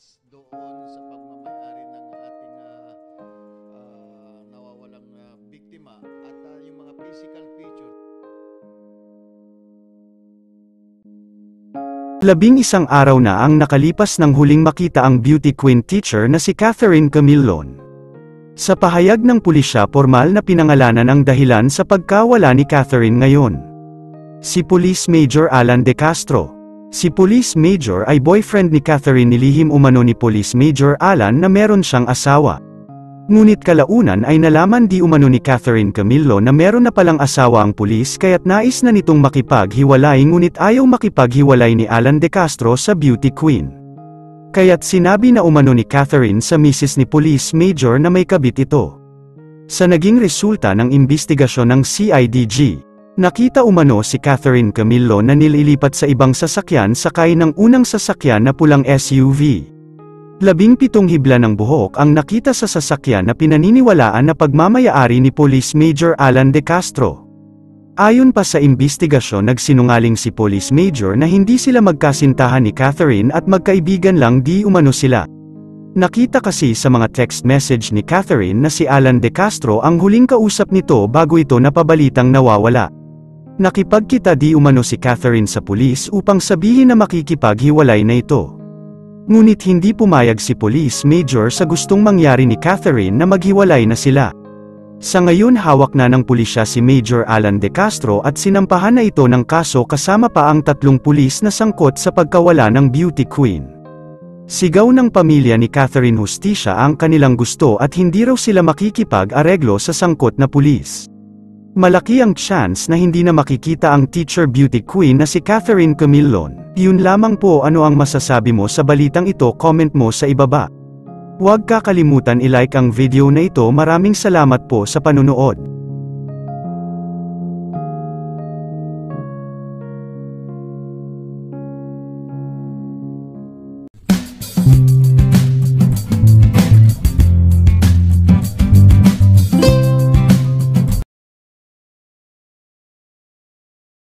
rights doon sa pagmamayari ng ating nawawalang biktima at yung mga physical feature. 11 araw na ang nakalipas nang huling makita ang beauty queen teacher na si Catherine Camillon. Sa pahayag ng pulisya, formal na pinangalanan ang dahilan sa pagkawala ni Catherine ngayon. Si Police Major Alan De Castro. Si Police Major ay boyfriend ni Catherine. Nilihim umano ni Police Major Alan na meron siyang asawa. Ngunit kalaunan ay nalaman di umano ni Catherine Camillon na meron na palang asawa ang pulis, kaya't nais na nitong makipaghiwalay, ngunit ayaw makipaghiwalay ni Alan De Castro sa beauty queen. Kaya't sinabi na umano ni Catherine sa misis ni Police Major na may kabit ito. Sa naging resulta ng imbestigasyon ng CIDG, nakita umano si Catherine Camillon na nililipat sa ibang sasakyan sakay ng unang sasakyan na pulang SUV. 17 hibla ng buhok ang nakita sa sasakyan na pinaniniwalaan na pagmamayari ni Police Major Alan De Castro. Ayon pa sa imbestigasyon, nagsinungaling si Police Major na hindi sila magkasintahan ni Catherine at magkaibigan lang di umano sila. Nakita kasi sa mga text message ni Catherine na si Alan De Castro ang huling kausap nito bago ito napabalitang nawawala. Nakipagkita di umano si Catherine sa pulis upang sabihin na makikipaghiwalay na ito. Ngunit hindi pumayag si Police Major sa gustong mangyari ni Catherine na maghiwalay na sila. Sa ngayon hawak na ng pulisya si Major Alan De Castro at sinampahan na ito ng kaso kasama pa ang 3 pulis na sangkot sa pagkawala ng beauty queen. Sigaw ng pamilya ni Catherine hustisya ang kanilang gusto at hindi raw sila makikipag-areglo sa sangkot na pulis. Malaki ang chance na hindi na makikita ang teacher beauty queen na si Catherine Camillon. Yun lamang po. Ano ang masasabi mo sa balitang ito? Comment mo sa ibaba. Huwag kakalimutan i-like ang video na ito. Maraming salamat po sa panunood.